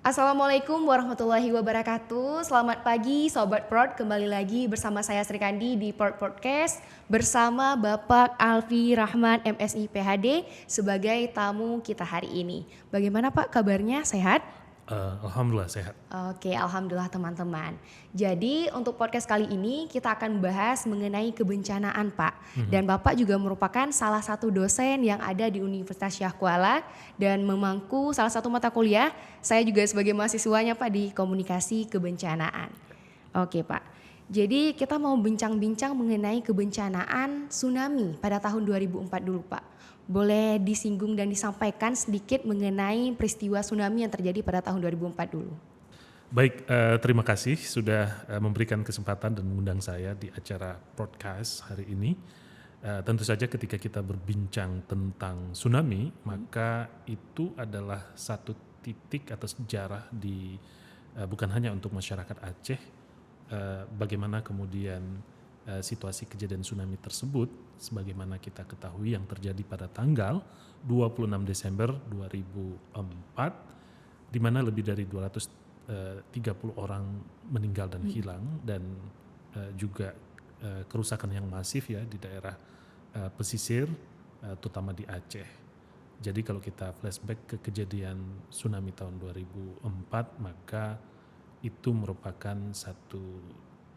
Assalamualaikum warahmatullahi wabarakatuh. Selamat pagi Sobat Prod, kembali lagi bersama saya Sri Kandi di Prod Podcast bersama Bapak Alfi Rahman MSI PhD sebagai tamu kita hari ini. Bagaimana Pak kabarnya, sehat? Alhamdulillah sehat. Oke, alhamdulillah teman-teman. Jadi untuk podcast kali ini kita akan membahas mengenai kebencanaan Pak. Dan Bapak juga merupakan salah satu dosen yang ada di Universitas Syah Kuala dan memangku salah satu mata kuliah. Saya juga sebagai mahasiswanya Pak di Komunikasi Kebencanaan. Oke Pak, jadi kita mau bincang-bincang mengenai kebencanaan tsunami pada tahun 2004 dulu Pak. Boleh disinggung dan disampaikan sedikit mengenai peristiwa tsunami yang terjadi pada tahun 2004 dulu. Baik, terima kasih sudah memberikan kesempatan dan mengundang saya di acara podcast hari ini. Tentu saja ketika kita berbincang tentang tsunami, maka itu adalah satu titik atau sejarah di bukan hanya untuk masyarakat Aceh, bagaimana kemudian situasi kejadian tsunami tersebut sebagaimana kita ketahui yang terjadi pada tanggal 26 Desember 2004 di mana lebih dari 230 orang meninggal dan hilang dan juga kerusakan yang masif ya di daerah pesisir terutama di Aceh. Jadi kalau kita flashback ke kejadian tsunami tahun 2004 maka itu merupakan satu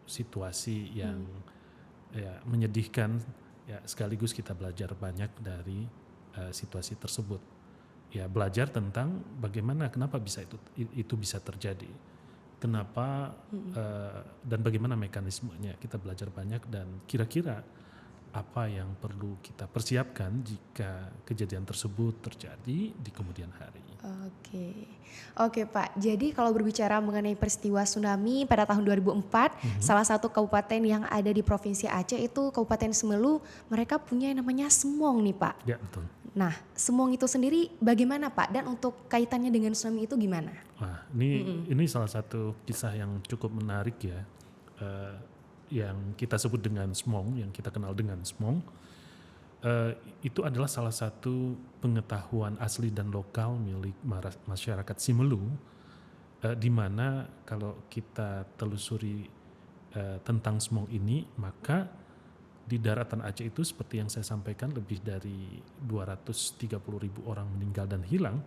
situasi yang ya menyedihkan ya sekaligus kita belajar banyak dari situasi tersebut. Ya belajar tentang bagaimana kenapa bisa itu bisa terjadi. Kenapa dan bagaimana mekanismenya. Kita belajar banyak dan kira-kira apa yang perlu kita persiapkan jika kejadian tersebut terjadi di kemudian hari. Oke Pak, jadi kalau berbicara mengenai peristiwa tsunami pada tahun 2004, salah satu kabupaten yang ada di Provinsi Aceh itu Kabupaten Semelu, mereka punya yang namanya Semong nih Pak. Ya betul. Nah, Semong itu sendiri bagaimana Pak, dan untuk kaitannya dengan tsunami itu gimana? Wah, ini salah satu kisah yang cukup menarik ya, yang kita sebut dengan Semong, yang kita kenal dengan Semong. Itu adalah salah satu pengetahuan asli dan lokal milik masyarakat Simelu, di mana kalau kita telusuri tentang Semong ini, maka di daratan Aceh itu seperti yang saya sampaikan lebih dari 230.000 orang meninggal dan hilang,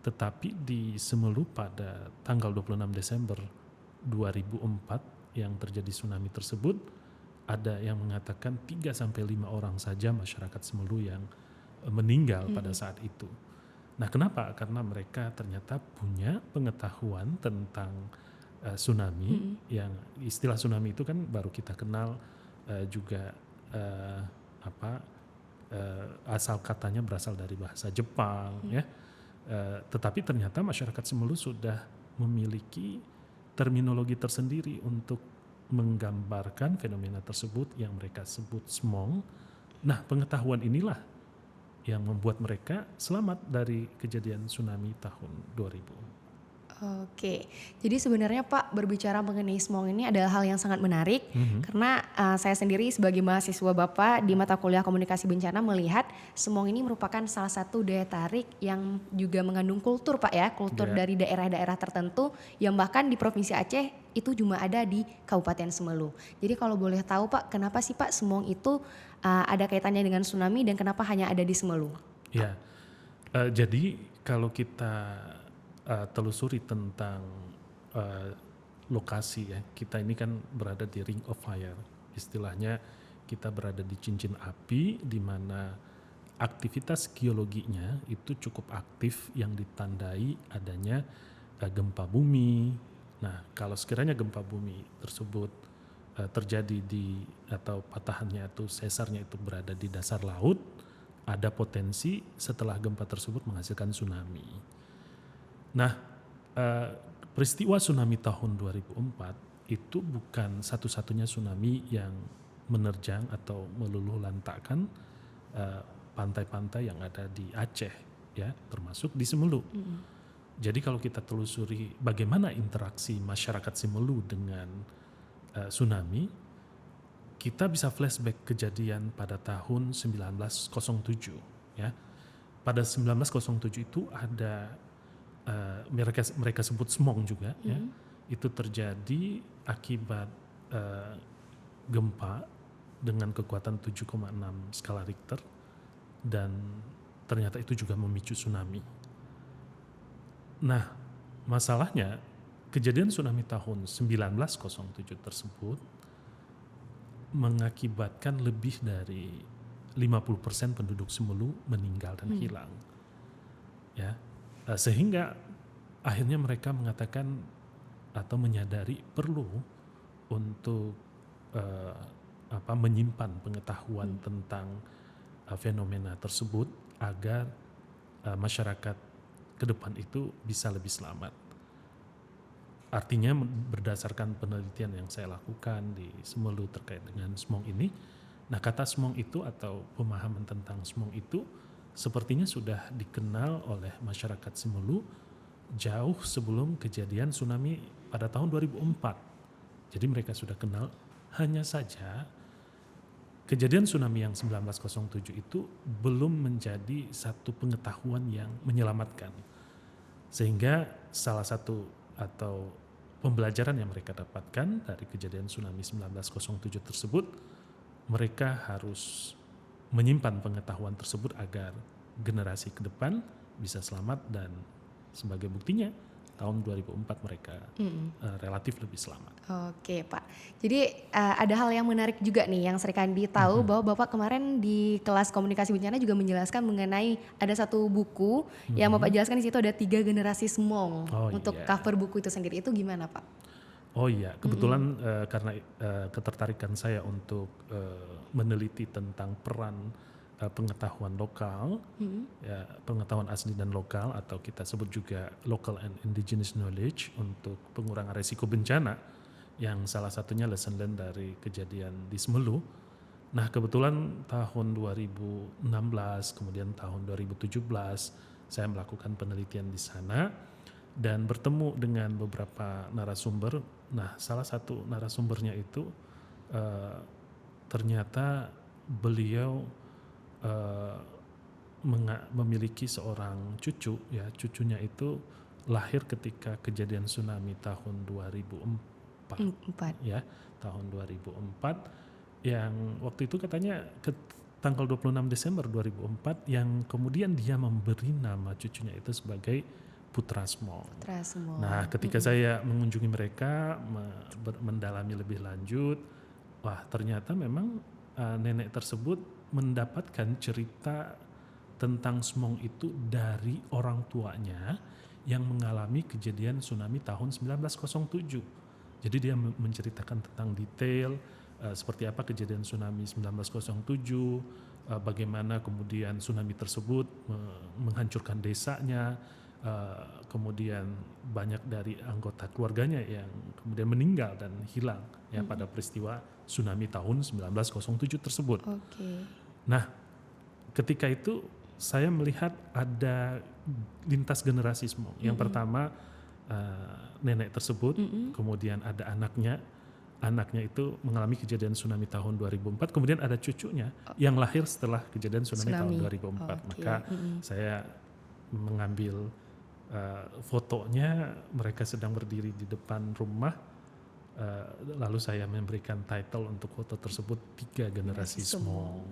tetapi di Semelu pada tanggal 26 Desember 2004 yang terjadi tsunami tersebut, ada yang mengatakan 3-5 orang saja masyarakat Semelu yang meninggal pada saat itu. Nah kenapa? Karena mereka ternyata punya pengetahuan tentang tsunami, yang istilah tsunami itu kan baru kita kenal juga asal katanya berasal dari bahasa Jepang ya. Tetapi ternyata masyarakat Semelu sudah memiliki terminologi tersendiri untuk menggambarkan fenomena tersebut yang mereka sebut Semong. Nah pengetahuan inilah yang membuat mereka selamat dari kejadian tsunami tahun 2000. Oke, jadi sebenarnya Pak berbicara mengenai Semong ini adalah hal yang sangat menarik karena saya sendiri sebagai mahasiswa Bapak di mata kuliah komunikasi bencana melihat Semong ini merupakan salah satu daya tarik yang juga mengandung kultur Pak ya, kultur dari daerah-daerah tertentu yang bahkan di Provinsi Aceh itu cuma ada di Kabupaten Semelu. Jadi kalau boleh tahu Pak, kenapa sih Pak Semong itu ada kaitannya dengan tsunami dan kenapa hanya ada di Semelu? Ya, jadi kalau kita telusuri tentang lokasi ya, kita ini kan berada di ring of fire, istilahnya kita berada di cincin api di mana aktivitas geologinya itu cukup aktif yang ditandai adanya gempa bumi. Nah kalau sekiranya gempa bumi tersebut terjadi di atau patahannya atau sesarnya itu berada di dasar laut, ada potensi setelah gempa tersebut menghasilkan tsunami. Nah, peristiwa tsunami tahun 2004 itu bukan satu-satunya tsunami yang menerjang atau meluluh lantakkan pantai-pantai yang ada di Aceh, ya, termasuk di Semelu. Jadi kalau kita telusuri bagaimana interaksi masyarakat Semelu dengan tsunami, kita bisa flashback kejadian pada tahun 1907, ya. Pada 1907 itu ada mereka sebut smog juga ya, itu terjadi akibat gempa dengan kekuatan 7,6 skala Richter dan ternyata itu juga memicu tsunami. Nah, masalahnya kejadian tsunami tahun 1907 tersebut mengakibatkan lebih dari 50% penduduk Semelu meninggal dan hilang. Ya, sehingga akhirnya mereka mengatakan atau menyadari perlu untuk menyimpan pengetahuan tentang fenomena tersebut agar masyarakat ke depan itu bisa lebih selamat. Artinya berdasarkan penelitian yang saya lakukan di Semelu terkait dengan smog ini, nah kata smog itu atau pemahaman tentang smog itu sepertinya sudah dikenal oleh masyarakat Semelu jauh sebelum kejadian tsunami pada tahun 2004. Jadi mereka sudah kenal, hanya saja kejadian tsunami yang 1907 itu belum menjadi satu pengetahuan yang menyelamatkan. Sehingga salah satu atau pembelajaran yang mereka dapatkan dari kejadian tsunami 1907 tersebut, mereka harus menyimpan pengetahuan tersebut agar generasi ke depan bisa selamat, dan sebagai buktinya tahun 2004 mereka relatif lebih selamat. Oke Pak, jadi ada hal yang menarik juga nih yang Srikandi tahu bahwa Bapak kemarin di kelas komunikasi bencana juga menjelaskan mengenai ada satu buku yang Bapak jelaskan di situ ada 3 generasi smog untuk cover buku itu sendiri, itu gimana Pak? Oh iya, kebetulan karena ketertarikan saya untuk meneliti tentang peran pengetahuan lokal, ya, pengetahuan asli dan lokal atau kita sebut juga local and indigenous knowledge untuk pengurangan resiko bencana, yang salah satunya lesson learned dari kejadian di Semelu. Nah kebetulan tahun 2016 kemudian tahun 2017 saya melakukan penelitian di sana dan bertemu dengan beberapa narasumber. Nah salah satu narasumbernya itu ternyata beliau memiliki seorang cucu, ya cucunya itu lahir ketika kejadian tsunami tahun 2004 ya, tahun 2004 yang waktu itu katanya tanggal 26 Desember 2004 yang kemudian dia memberi nama cucunya itu sebagai Putra Smog. Nah ketika saya mengunjungi mereka mendalami lebih lanjut, wah ternyata memang nenek tersebut mendapatkan cerita tentang smog itu dari orang tuanya yang mengalami kejadian tsunami tahun 1907. Jadi dia menceritakan tentang detail seperti apa kejadian tsunami 1907, bagaimana kemudian tsunami tersebut menghancurkan desanya, kemudian banyak dari anggota keluarganya yang kemudian meninggal dan hilang ya pada peristiwa tsunami tahun 1907 tersebut. Nah, ketika itu saya melihat ada lintas generasi smog. Yang pertama nenek tersebut, kemudian ada anaknya itu mengalami kejadian tsunami tahun 2004, kemudian ada cucunya yang lahir setelah kejadian tsunami tahun 2004. Maka saya mengambil fotonya, mereka sedang berdiri di depan rumah, lalu saya memberikan title untuk foto tersebut 3 generasi smog.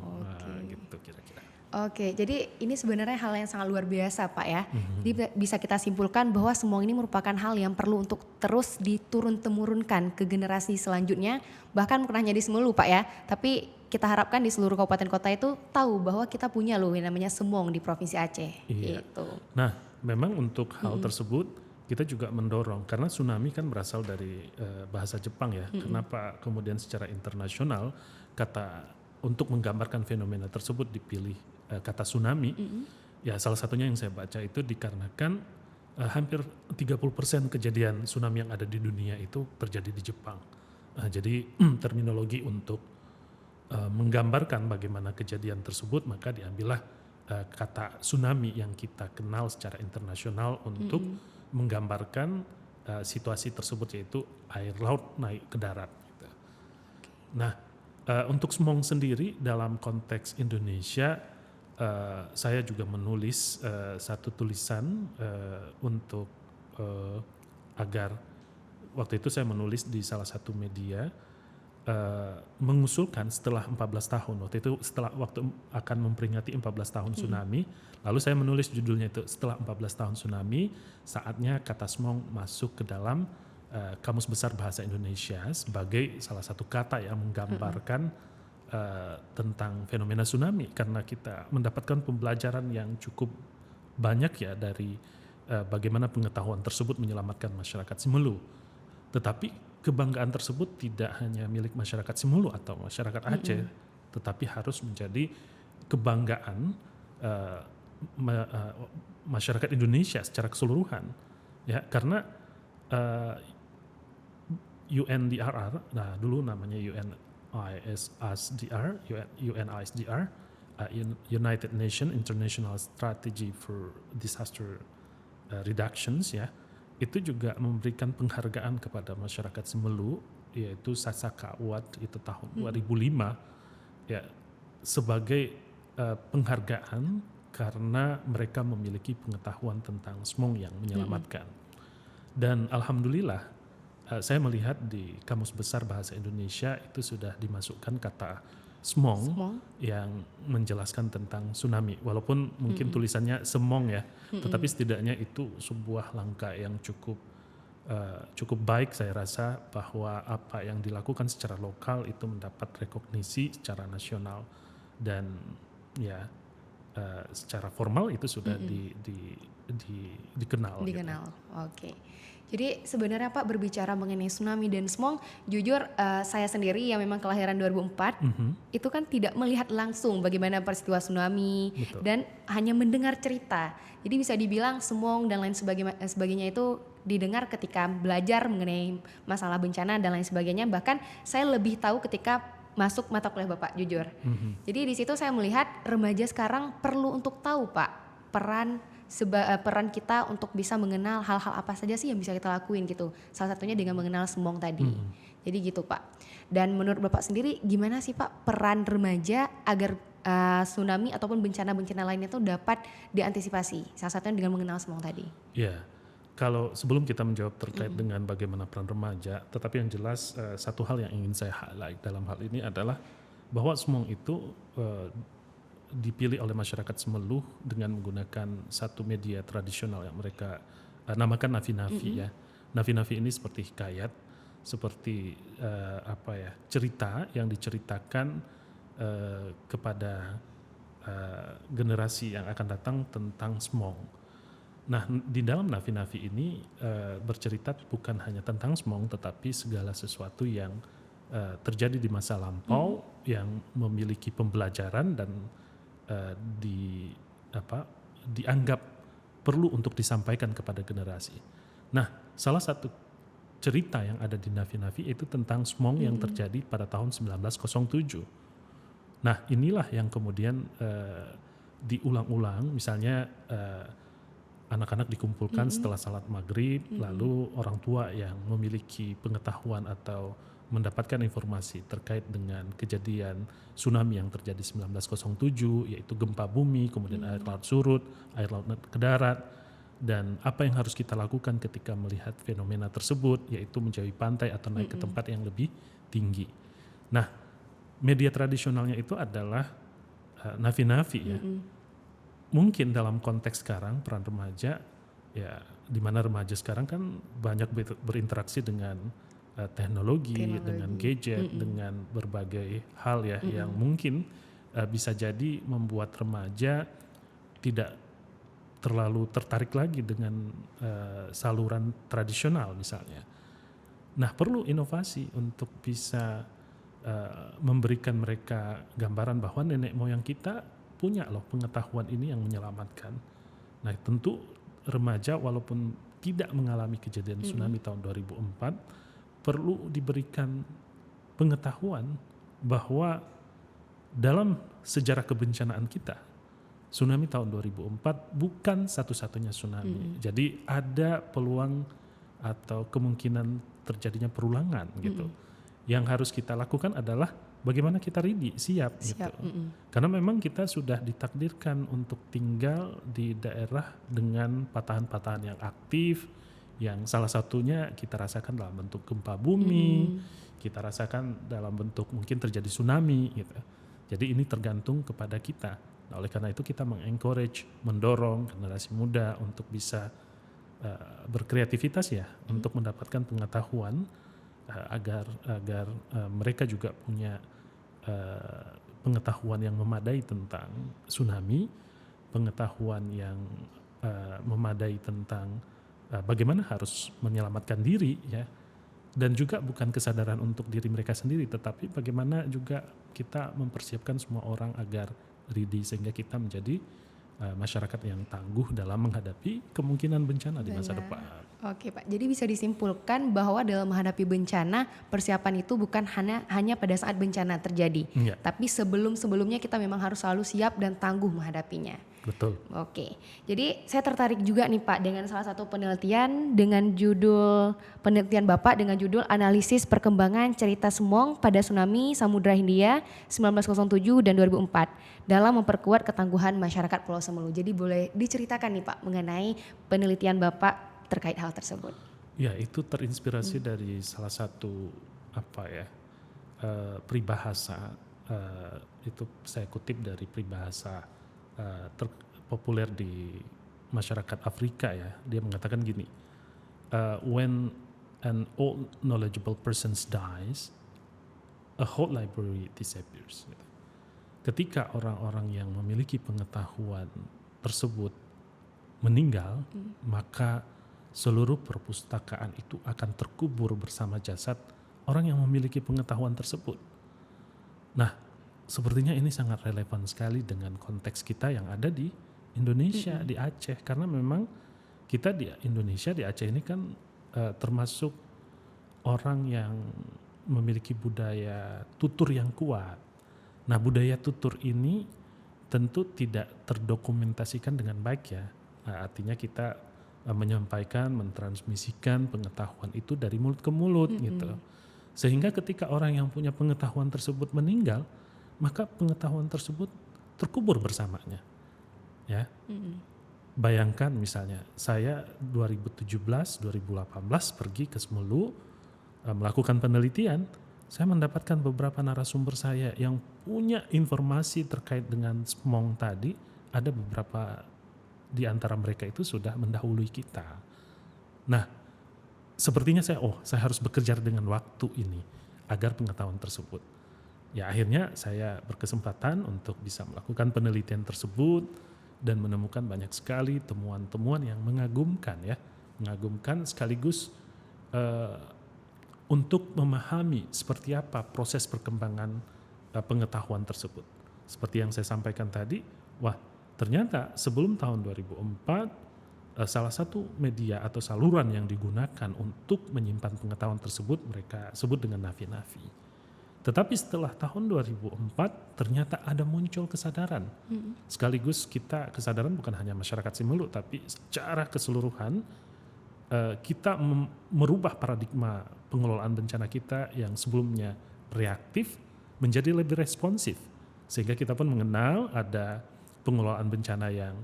Gitu kira-kira. Oke, jadi ini sebenarnya hal yang sangat luar biasa Pak ya. Jadi bisa kita simpulkan bahwa smog ini merupakan hal yang perlu untuk terus diturun-temurunkan ke generasi selanjutnya. Bahkan bukan hanya di Semelu Pak ya, tapi kita harapkan di seluruh kabupaten kota itu tahu bahwa kita punya loh yang namanya smog di Provinsi Aceh. Iya. Gitu. Nah memang untuk hal tersebut kita juga mendorong, karena tsunami kan berasal dari bahasa Jepang ya. Kenapa kemudian secara internasional kata untuk menggambarkan fenomena tersebut dipilih kata tsunami? Ya salah satunya yang saya baca itu dikarenakan hampir 30% kejadian tsunami yang ada di dunia itu terjadi di Jepang. Jadi terminologi untuk menggambarkan bagaimana kejadian tersebut, maka diambillah kata tsunami yang kita kenal secara internasional untuk menggambarkan situasi tersebut, yaitu air laut naik ke darat. Gitu. Nah untuk smog sendiri dalam konteks Indonesia saya juga menulis satu tulisan untuk agar waktu itu saya menulis di salah satu media mengusulkan setelah 14 tahun, waktu itu setelah waktu akan memperingati 14 tahun tsunami, lalu saya menulis judulnya itu setelah 14 tahun tsunami, saatnya kata smog masuk ke dalam Kamus Besar Bahasa Indonesia sebagai salah satu kata yang menggambarkan tentang fenomena tsunami, karena kita mendapatkan pembelajaran yang cukup banyak ya dari bagaimana pengetahuan tersebut menyelamatkan masyarakat Simelu. Tetapi kebanggaan tersebut tidak hanya milik masyarakat Simelu atau masyarakat Aceh, tetapi harus menjadi kebanggaan masyarakat Indonesia secara keseluruhan, ya, karena UNDRR, nah dulu namanya UNISDR, United Nations International Strategy for Disaster Reductions, ya, itu juga memberikan penghargaan kepada masyarakat Simelu, yaitu Sasaka Award itu tahun 2005, ya, sebagai penghargaan karena mereka memiliki pengetahuan tentang smog yang menyelamatkan. Dan alhamdulillah saya melihat di Kamus Besar Bahasa Indonesia itu sudah dimasukkan kata smog yang menjelaskan tentang tsunami, walaupun mungkin tulisannya semong ya, tetapi setidaknya itu sebuah langkah yang cukup baik saya rasa, bahwa apa yang dilakukan secara lokal itu mendapat rekognisi secara nasional, dan ya secara formal itu sudah dikenal. Dikenal, gitu. Oke. Jadi sebenarnya Pak, berbicara mengenai tsunami dan smog, jujur saya sendiri yang memang kelahiran 2004, itu kan tidak melihat langsung bagaimana peristiwa tsunami. Betul. Dan hanya mendengar cerita. Jadi bisa dibilang smog dan lain sebagainya itu didengar ketika belajar mengenai masalah bencana dan lain sebagainya. Bahkan saya lebih tahu ketika masuk mata kuliah Bapak, jujur. Jadi di situ saya melihat remaja sekarang perlu untuk tahu Pak peran kita untuk bisa mengenal hal-hal apa saja sih yang bisa kita lakuin gitu. Salah satunya dengan mengenal smog tadi. Jadi gitu Pak. Dan menurut Bapak sendiri gimana sih Pak peran remaja agar tsunami ataupun bencana-bencana lainnya itu dapat diantisipasi? Salah satunya dengan mengenal smog tadi. Ya, kalau sebelum kita menjawab terkait dengan bagaimana peran remaja, tetapi yang jelas satu hal yang ingin saya highlight dalam hal ini adalah bahwa smog itu dipilih oleh masyarakat Simelu dengan menggunakan satu media tradisional yang mereka namakan nafi-nafi, ya. Nafi-nafi ini seperti hikayat, seperti cerita yang diceritakan kepada generasi yang akan datang tentang smog. Nah, di dalam nafi-nafi ini bercerita bukan hanya tentang smog, tetapi segala sesuatu yang terjadi di masa lampau yang memiliki pembelajaran dan dianggap perlu untuk disampaikan kepada generasi. Nah, salah satu cerita yang ada di nafi-nafi itu tentang smog yang terjadi pada tahun 1907. Nah, inilah yang kemudian diulang-ulang, misalnya anak-anak dikumpulkan setelah salat maghrib, lalu orang tua yang memiliki pengetahuan atau mendapatkan informasi terkait dengan kejadian tsunami yang terjadi 1907, yaitu gempa bumi, kemudian air laut surut, air laut ke darat, dan apa yang harus kita lakukan ketika melihat fenomena tersebut, yaitu menjauhi pantai atau naik ke tempat yang lebih tinggi. Nah, media tradisionalnya itu adalah nafi-nafi, ya. Mungkin dalam konteks sekarang peran remaja, ya, di mana remaja sekarang kan banyak berinteraksi dengan teknologi, dengan gadget, dengan berbagai hal, ya, yang mungkin bisa jadi membuat remaja tidak terlalu tertarik lagi dengan saluran tradisional misalnya. Nah, perlu inovasi untuk bisa memberikan mereka gambaran bahwa nenek moyang kita punya loh pengetahuan ini yang menyelamatkan. Nah, tentu remaja walaupun tidak mengalami kejadian tsunami tahun 2004 perlu diberikan pengetahuan bahwa dalam sejarah kebencanaan kita, tsunami tahun 2004 bukan satu-satunya tsunami. Jadi ada peluang atau kemungkinan terjadinya perulangan gitu. Yang harus kita lakukan adalah bagaimana kita ready, siap. Gitu. Karena memang kita sudah ditakdirkan untuk tinggal di daerah dengan patahan-patahan yang aktif, yang salah satunya kita rasakan dalam bentuk gempa bumi, kita rasakan dalam bentuk mungkin terjadi tsunami gitu. Jadi ini tergantung kepada kita. Nah, oleh karena itu kita mengencourage, mendorong generasi muda untuk bisa berkreativitas ya, untuk mendapatkan pengetahuan agar mereka juga punya pengetahuan yang memadai tentang tsunami, pengetahuan yang memadai tentang bagaimana harus menyelamatkan diri ya, dan juga bukan kesadaran untuk diri mereka sendiri, tetapi bagaimana juga kita mempersiapkan semua orang agar ready sehingga kita menjadi masyarakat yang tangguh dalam menghadapi kemungkinan bencana di masa depan. Oke Pak, jadi bisa disimpulkan bahwa dalam menghadapi bencana persiapan itu bukan hanya pada saat bencana terjadi, tapi sebelumnya kita memang harus selalu siap dan tangguh menghadapinya. Betul. Oke, jadi saya tertarik juga nih Pak dengan salah satu penelitian Bapak dengan judul Analisis Perkembangan Cerita Smong pada Tsunami Samudra Hindia 1907 dan 2004 dalam memperkuat ketangguhan masyarakat Pulau Semelu. Jadi boleh diceritakan nih Pak mengenai penelitian Bapak terkait hal tersebut. Ya, itu terinspirasi dari salah satu peribahasa, itu saya kutip dari peribahasa terpopuler di masyarakat Afrika ya. Dia mengatakan gini, when an old knowledgeable person dies, a whole library disappears. Ketika orang-orang yang memiliki pengetahuan tersebut meninggal, maka seluruh perpustakaan itu akan terkubur bersama jasad orang yang memiliki pengetahuan tersebut. Nah, sepertinya ini sangat relevan sekali dengan konteks kita yang ada di Indonesia, di Aceh. Karena memang kita di Indonesia, di Aceh ini kan termasuk orang yang memiliki budaya tutur yang kuat. Nah, budaya tutur ini tentu tidak terdokumentasikan dengan baik ya. Artinya kita menyampaikan, mentransmisikan pengetahuan itu dari mulut ke mulut gitu. Sehingga ketika orang yang punya pengetahuan tersebut meninggal, maka pengetahuan tersebut terkubur bersamanya. Ya. Bayangkan misalnya saya 2017-2018 pergi ke Semelu melakukan penelitian, saya mendapatkan beberapa narasumber saya yang punya informasi terkait dengan Smong tadi, ada beberapa di antara mereka itu sudah mendahului kita. Nah, sepertinya saya harus bekerja dengan waktu ini agar pengetahuan tersebut. Ya akhirnya saya berkesempatan untuk bisa melakukan penelitian tersebut dan menemukan banyak sekali temuan-temuan yang mengagumkan ya, mengagumkan sekaligus untuk memahami seperti apa proses perkembangan pengetahuan tersebut. Seperti yang saya sampaikan tadi, ternyata sebelum tahun 2004 salah satu media atau saluran yang digunakan untuk menyimpan pengetahuan tersebut mereka sebut dengan Nafi-Nafi. Tetapi setelah tahun 2004 ternyata ada muncul kesadaran. Sekaligus kesadaran bukan hanya masyarakat Semelu tapi secara keseluruhan kita merubah paradigma pengelolaan bencana kita yang sebelumnya reaktif menjadi lebih responsif. Sehingga kita pun mengenal ada pengelolaan bencana yang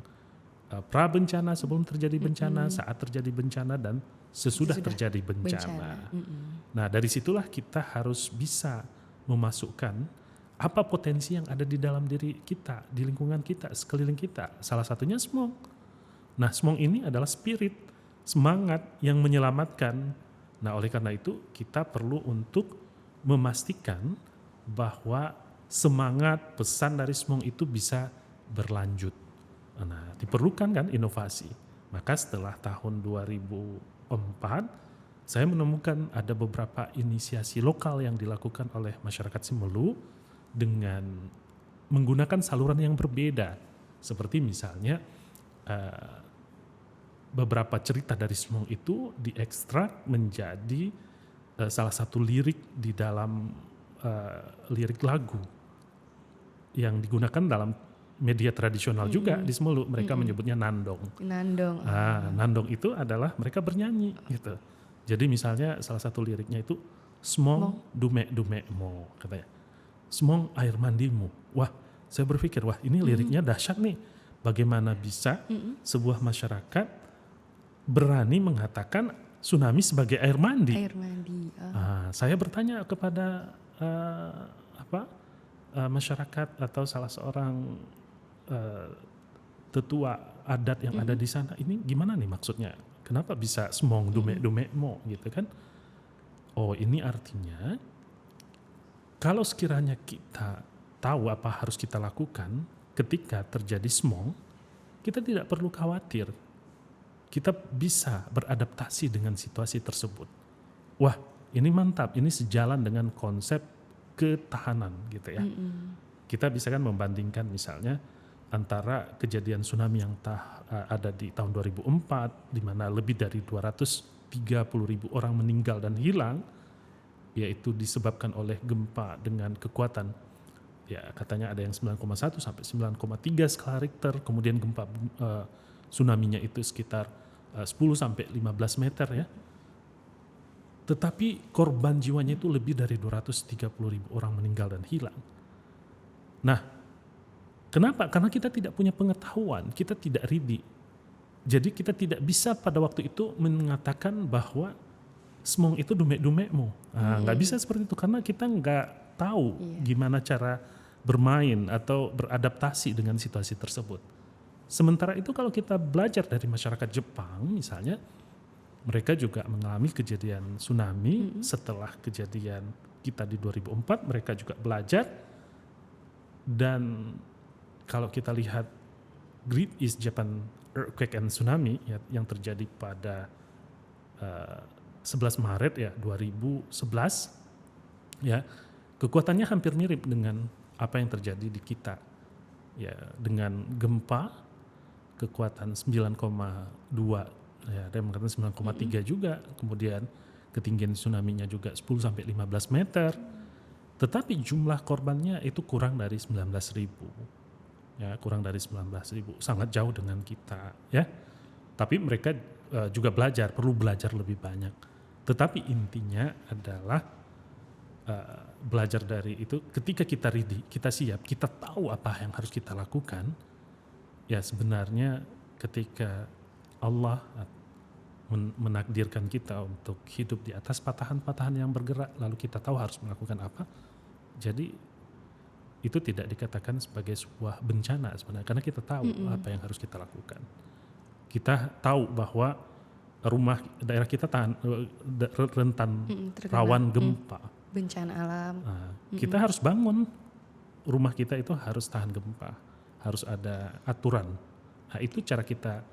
pra bencana sebelum terjadi bencana, saat terjadi bencana dan sesudah terjadi bencana. Nah dari situlah kita harus bisa memasukkan apa potensi yang ada di dalam diri kita, di lingkungan kita, sekeliling kita. Salah satunya Smong. Nah Smong ini adalah spirit, semangat yang menyelamatkan. Nah oleh karena itu kita perlu untuk memastikan bahwa semangat pesan dari Smong itu bisa berlanjut. Nah diperlukan kan inovasi. Maka setelah tahun 2004 saya menemukan ada beberapa inisiasi lokal yang dilakukan oleh masyarakat Semelu dengan menggunakan saluran yang berbeda. Seperti misalnya beberapa cerita dari Smong itu diekstrak menjadi salah satu lirik di dalam lirik lagu yang digunakan dalam media tradisional juga di Semelu. Mereka menyebutnya nandong. Nandong itu adalah mereka bernyanyi gitu. Jadi misalnya salah satu liriknya itu Smong dume-dumemu katanya. Smong air mandimu. Wah, saya berpikir wah ini liriknya dahsyat nih. Bagaimana bisa sebuah masyarakat berani mengatakan tsunami sebagai air mandi? Air mandi. Saya bertanya kepada masyarakat atau salah seorang tetua adat yang ada di sana. Ini gimana nih maksudnya? Kenapa bisa smong dume-dumemo gitu kan? Oh, ini artinya kalau sekiranya kita tahu apa harus kita lakukan ketika terjadi smong, kita tidak perlu khawatir. Kita bisa beradaptasi dengan situasi tersebut. Wah, ini mantap. Ini sejalan dengan konsep ketahanan gitu ya. Kita bisa kan membandingkan misalnya antara kejadian tsunami yang ada di tahun 2004 di mana lebih dari 230.000 orang meninggal dan hilang, yaitu disebabkan oleh gempa dengan kekuatan ya katanya ada yang 9,1 sampai 9,3 skala Richter, kemudian gempa tsunami-nya itu sekitar 10 sampai 15 meter ya. Tetapi korban jiwanya itu lebih dari 230.000 orang meninggal dan hilang. Nah, kenapa? Karena kita tidak punya pengetahuan, kita tidak ready. Jadi kita tidak bisa pada waktu itu mengatakan bahwa smong itu dume-dumemu. Nggak bisa seperti itu karena kita nggak tahu gimana cara bermain atau beradaptasi dengan situasi tersebut. Sementara itu kalau kita belajar dari masyarakat Jepang misalnya, mereka juga mengalami kejadian tsunami setelah kejadian kita di 2004, mereka juga belajar. Dan kalau kita lihat Great East Japan Earthquake and Tsunami ya, yang terjadi pada 11 Maret ya 2011 ya, kekuatannya hampir mirip dengan apa yang terjadi di kita ya, dengan gempa kekuatan 9,2 ya, ada yang mengatakan 9,3 juga, kemudian ketinggian tsunami-nya juga 10 sampai 15 meter. Tetapi jumlah korbannya itu kurang dari 19.000. Ya, kurang dari 19.000, sangat jauh dengan kita ya. Tapi mereka juga perlu belajar lebih banyak. Tetapi intinya adalah belajar dari itu, ketika kita ready, kita siap, kita tahu apa yang harus kita lakukan. Ya sebenarnya ketika Allah menakdirkan kita untuk hidup di atas patahan-patahan yang bergerak, lalu kita tahu harus melakukan apa. Jadi itu tidak dikatakan sebagai sebuah bencana sebenarnya, karena kita tahu apa yang harus kita lakukan. Kita tahu bahwa daerah kita rentan rawan gempa, bencana alam. Kita harus bangun rumah kita itu harus tahan gempa, harus ada aturan. Nah, itu cara kita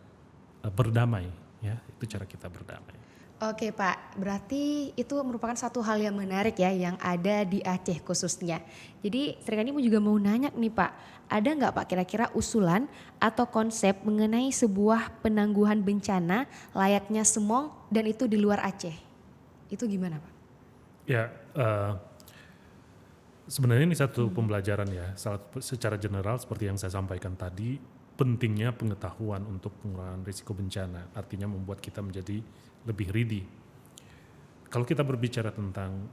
berdamai ya, itu cara kita berdamai. Oke Pak, berarti itu merupakan satu hal yang menarik ya yang ada di Aceh khususnya. Jadi Srikandi juga mau nanya nih Pak, ada nggak Pak kira-kira usulan atau konsep mengenai sebuah penangguhan bencana layaknya Semong dan itu di luar Aceh? Itu gimana Pak? Ya, sebenarnya ini satu pembelajaran ya, secara general seperti yang saya sampaikan tadi, pentingnya pengetahuan untuk pengurangan risiko bencana, artinya membuat kita menjadi lebih ready. Kalau kita berbicara tentang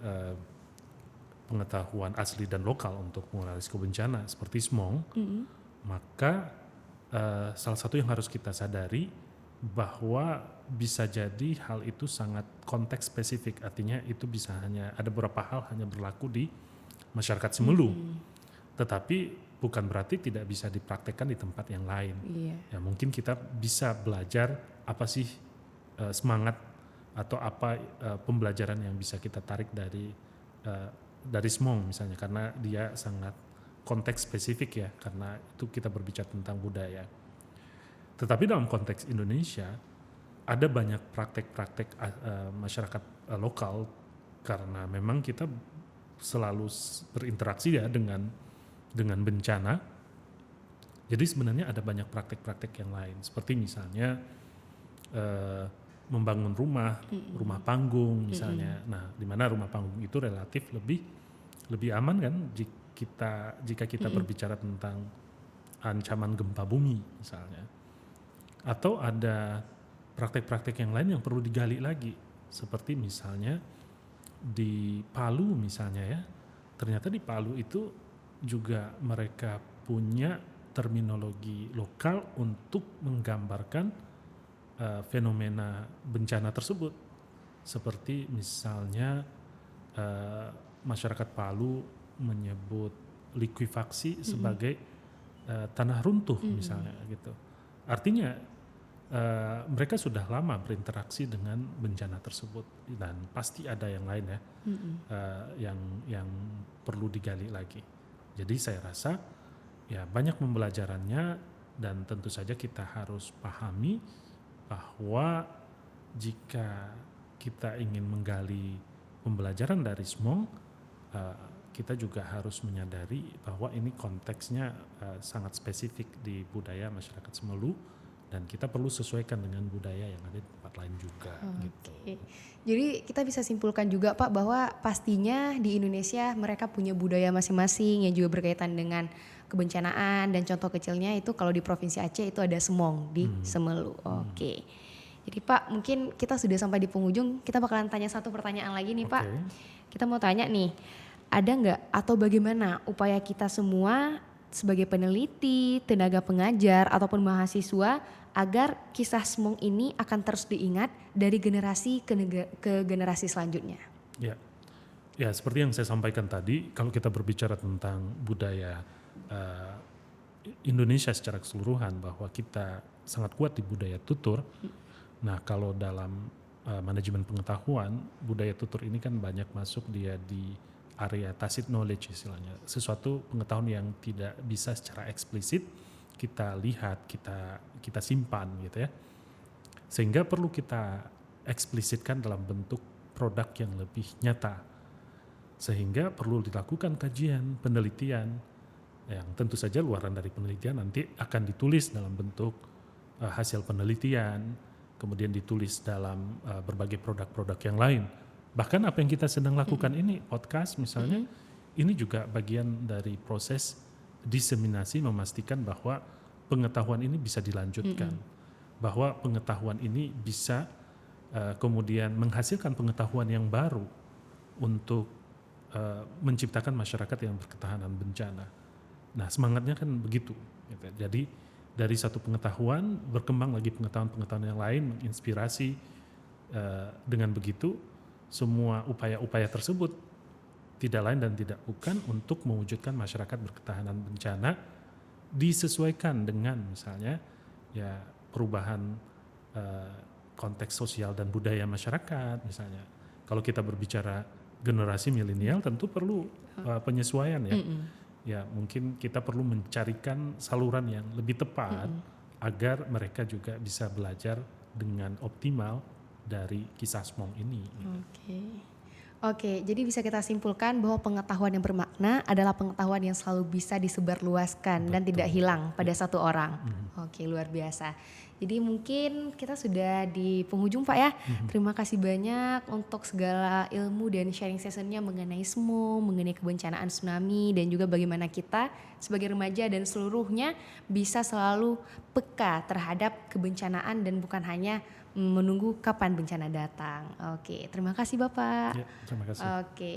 pengetahuan asli dan lokal untuk pengurangan risiko bencana seperti Smong, maka salah satu yang harus kita sadari bahwa bisa jadi hal itu sangat konteks spesifik, artinya itu bisa hanya ada beberapa hal hanya berlaku di masyarakat Semelu, tetapi bukan berarti tidak bisa dipraktekkan di tempat yang lain. Ya mungkin kita bisa belajar apa sih semangat atau apa pembelajaran yang bisa kita tarik dari Smong misalnya, karena dia sangat konteks spesifik ya, karena itu kita berbicara tentang budaya. Tetapi dalam konteks Indonesia ada banyak praktek-praktek masyarakat lokal, karena memang kita selalu berinteraksi ya dengan bencana. Jadi sebenarnya ada banyak praktek-praktek yang lain, seperti misalnya membangun rumah panggung misalnya. Nah, di mana rumah panggung itu relatif lebih aman kan jika kita berbicara tentang ancaman gempa bumi misalnya. Atau ada praktek-praktek yang lain yang perlu digali lagi, seperti misalnya di Palu misalnya ya, ternyata di Palu itu juga mereka punya terminologi lokal untuk menggambarkan fenomena bencana tersebut. Seperti misalnya masyarakat Palu menyebut likuifaksi sebagai tanah runtuh misalnya gitu. Artinya mereka sudah lama berinteraksi dengan bencana tersebut dan pasti ada yang lain ya yang perlu digali lagi. Jadi saya rasa ya banyak pembelajarannya dan tentu saja kita harus pahami bahwa jika kita ingin menggali pembelajaran dari Smong, kita juga harus menyadari bahwa ini konteksnya sangat spesifik di budaya masyarakat Semelu dan kita perlu sesuaikan dengan budaya yang ada di tempat lain juga. Gitu. Jadi kita bisa simpulkan juga Pak bahwa pastinya di Indonesia mereka punya budaya masing-masing yang juga berkaitan dengan kebencanaan, dan contoh kecilnya itu kalau di Provinsi Aceh itu ada Semong di Semelu. Oke. Jadi Pak, mungkin kita sudah sampai di penghujung, kita bakalan tanya satu pertanyaan lagi nih Pak. Kita mau tanya nih, ada nggak atau bagaimana upaya kita semua sebagai peneliti, tenaga pengajar ataupun mahasiswa agar kisah Semong ini akan terus diingat dari generasi ke generasi selanjutnya? Ya, seperti yang saya sampaikan tadi, kalau kita berbicara tentang budaya Indonesia secara keseluruhan, bahwa kita sangat kuat di budaya tutur. Nah, kalau dalam manajemen pengetahuan, budaya tutur ini kan banyak masuk dia di area tacit knowledge istilahnya, sesuatu pengetahuan yang tidak bisa secara eksplisit kita lihat, kita simpan gitu ya, sehingga perlu kita eksplisitkan dalam bentuk produk yang lebih nyata, sehingga perlu dilakukan kajian, penelitian yang tentu saja luaran dari penelitian nanti akan ditulis dalam bentuk hasil penelitian, kemudian ditulis dalam berbagai produk-produk yang lain. Bahkan apa yang kita sedang lakukan ini, podcast misalnya, ini juga bagian dari proses diseminasi, memastikan bahwa pengetahuan ini bisa dilanjutkan, bahwa pengetahuan ini bisa kemudian menghasilkan pengetahuan yang baru untuk menciptakan masyarakat yang berketahanan bencana. Nah, semangatnya kan begitu gitu. Jadi dari satu pengetahuan berkembang lagi pengetahuan-pengetahuan yang lain, menginspirasi. Dengan begitu semua upaya-upaya tersebut tidak lain dan tidak bukan untuk mewujudkan masyarakat berketahanan bencana disesuaikan dengan misalnya ya perubahan konteks sosial dan budaya masyarakat misalnya. Kalau kita berbicara generasi milenial tentu perlu penyesuaian ya. Ya mungkin kita perlu mencarikan saluran yang lebih tepat agar mereka juga bisa belajar dengan optimal dari kisah Semong ini. Oke, jadi bisa kita simpulkan bahwa pengetahuan yang bermakna adalah pengetahuan yang selalu bisa disebarluaskan dan tidak hilang pada satu orang. Oke, luar biasa. Jadi mungkin kita sudah di penghujung Pak ya. Terima kasih banyak untuk segala ilmu dan sharing sessionnya mengenai Semong, mengenai kebencanaan tsunami, dan juga bagaimana kita sebagai remaja dan seluruhnya bisa selalu peka terhadap kebencanaan dan bukan hanya menunggu kapan bencana datang. Oke, terima kasih Bapak. Ya, terima kasih. Oke.